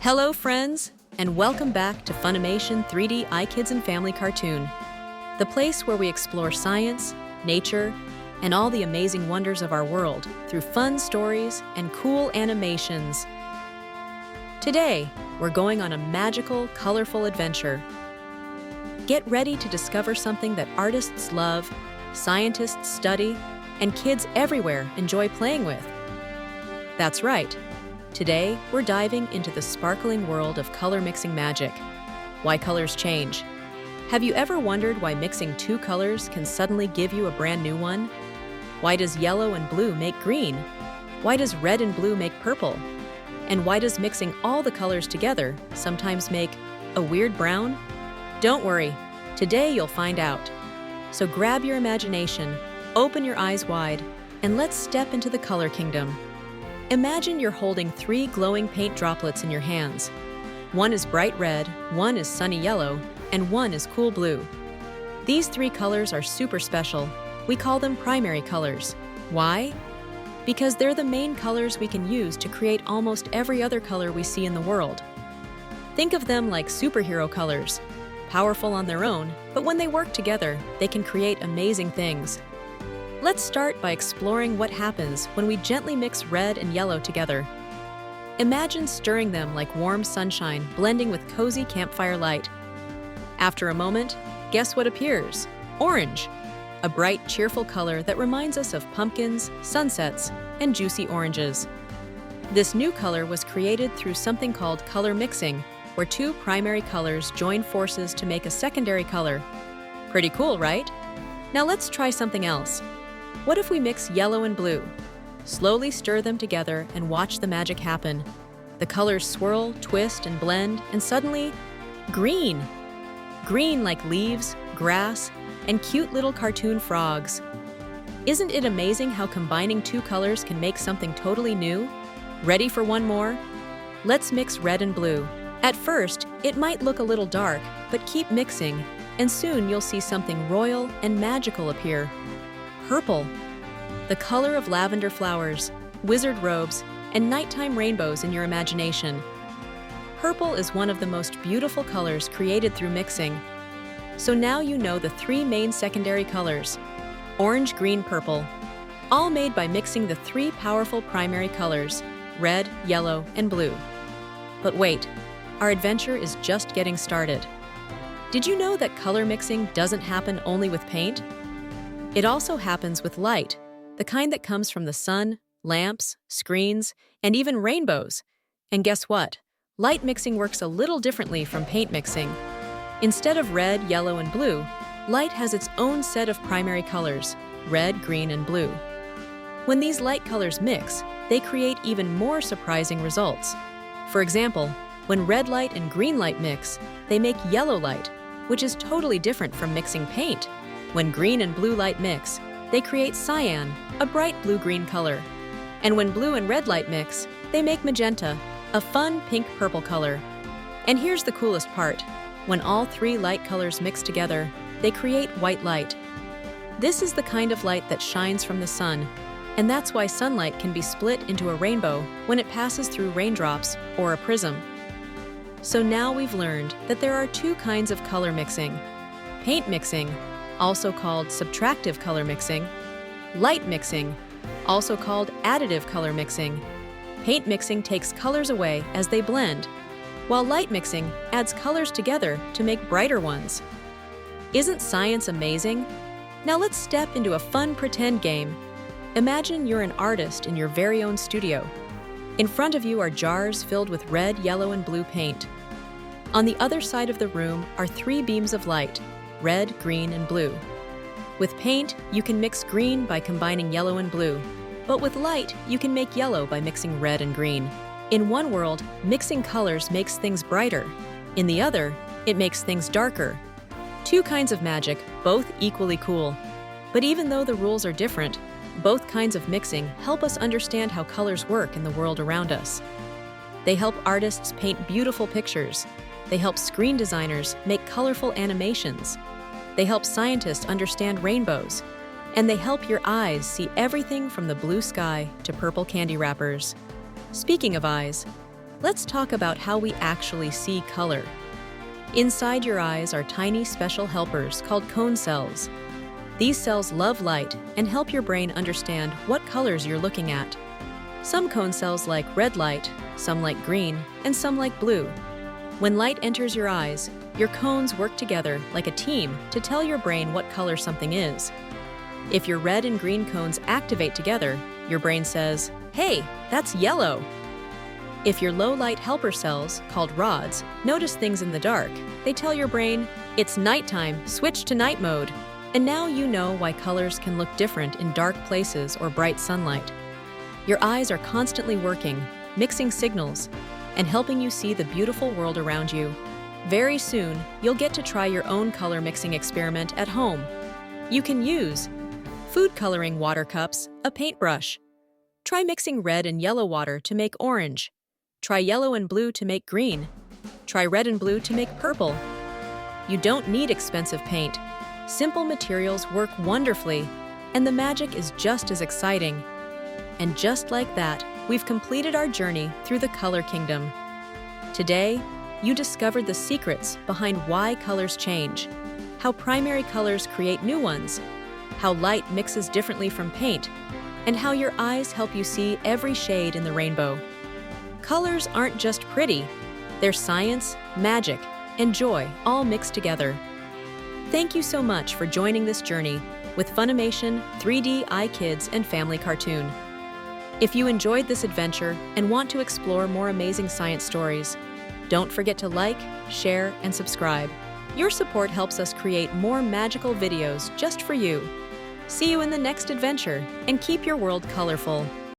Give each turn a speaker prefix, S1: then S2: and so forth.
S1: Hello, friends, and welcome back to Funimation 3D iKids and Family Cartoon, the place where we explore science, nature, and all the amazing wonders of our world through fun stories and cool animations. Today, we're going on a magical, colorful adventure. Get ready to discover something that artists love, scientists study, and kids everywhere enjoy playing with. That's right. Today, we're diving into the sparkling world of color mixing magic. Why colors change. Have you ever wondered why mixing two colors can suddenly give you a brand new one? Why does yellow and blue make green? Why does red and blue make purple? And why does mixing all the colors together sometimes make a weird brown? Don't worry, today you'll find out. So grab your imagination, open your eyes wide, and let's step into the color kingdom. Imagine you're holding 3 glowing paint droplets in your hands. One is bright red, one is sunny yellow, and one is cool blue. These 3 colors are super special. We call them primary colors. Why? Because they're the main colors we can use to create almost every other color we see in the world. Think of them like superhero colors, powerful on their own, but when they work together, they can create amazing things. Let's start by exploring what happens when we gently mix red and yellow together. Imagine stirring them like warm sunshine blending with cozy campfire light. After a moment, guess what appears? Orange, a bright, cheerful color that reminds us of pumpkins, sunsets, and juicy oranges. This new color was created through something called color mixing, where 2 primary colors join forces to make a secondary color. Pretty cool, right? Now let's try something else. What if we mix yellow and blue? Slowly stir them together and watch the magic happen. The colors swirl, twist, and blend, and suddenly, green! Green like leaves, grass, and cute little cartoon frogs. Isn't it amazing how combining 2 colors can make something totally new? Ready for one more? Let's mix red and blue. At first, it might look a little dark, but keep mixing, and soon you'll see something royal and magical appear. Purple, the color of lavender flowers, wizard robes, and nighttime rainbows in your imagination. Purple is one of the most beautiful colors created through mixing. So now you know the 3 main secondary colors: orange, green, purple, all made by mixing the 3 powerful primary colors: red, yellow, and blue. But wait, our adventure is just getting started. Did you know that color mixing doesn't happen only with paint? It also happens with light, the kind that comes from the sun, lamps, screens, and even rainbows. And guess what? Light mixing works a little differently from paint mixing. Instead of red, yellow, and blue, light has its own set of primary colors: red, green, and blue. When these light colors mix, they create even more surprising results. For example, when red light and green light mix, they make yellow light, which is totally different from mixing paint. When green and blue light mix, they create cyan, a bright blue-green color. And when blue and red light mix, they make magenta, a fun pink-purple color. And here's the coolest part. When all 3 light colors mix together, they create white light. This is the kind of light that shines from the sun, and that's why sunlight can be split into a rainbow when it passes through raindrops or a prism. So now we've learned that there are 2 kinds of color mixing: paint mixing, also called subtractive color mixing; light mixing, also called additive color mixing. Paint mixing takes colors away as they blend, while light mixing adds colors together to make brighter ones. Isn't science amazing? Now let's step into a fun pretend game. Imagine you're an artist in your very own studio. In front of you are jars filled with red, yellow, and blue paint. On the other side of the room are 3 beams of light: red, green, and blue. With paint, you can mix green by combining yellow and blue, but with light, you can make yellow by mixing red and green. In one world, mixing colors makes things brighter. In the other, it makes things darker. 2 kinds of magic, both equally cool. But even though the rules are different, both kinds of mixing help us understand how colors work in the world around us. They help artists paint beautiful pictures. They help screen designers make colorful animations. They help scientists understand rainbows. And they help your eyes see everything from the blue sky to purple candy wrappers. Speaking of eyes, let's talk about how we actually see color. Inside your eyes are tiny special helpers called cone cells. These cells love light and help your brain understand what colors you're looking at. Some cone cells like red light, some like green, and some like blue. When light enters your eyes, your cones work together like a team to tell your brain what color something is. If your red and green cones activate together, your brain says, "Hey, that's yellow." If your low-light helper cells, called rods, notice things in the dark, they tell your brain, "It's nighttime, switch to night mode." And now you know why colors can look different in dark places or bright sunlight. Your eyes are constantly working, mixing signals, and helping you see the beautiful world around you. Very soon, you'll get to try your own color mixing experiment at home. You can use food coloring water cups, a paintbrush. Try mixing red and yellow water to make orange. Try yellow and blue to make green. Try red and blue to make purple. You don't need expensive paint. Simple materials work wonderfully, and the magic is just as exciting. And just like that, we've completed our journey through the color kingdom. Today, you discovered the secrets behind why colors change, how primary colors create new ones, how light mixes differently from paint, and how your eyes help you see every shade in the rainbow. Colors aren't just pretty, they're science, magic, and joy all mixed together. Thank you so much for joining this journey with Funimation 3D iKids and Family Cartoon. If you enjoyed this adventure and want to explore more amazing science stories, don't forget to like, share, and subscribe. Your support helps us create more magical videos just for you. See you in the next adventure, and keep your world colorful.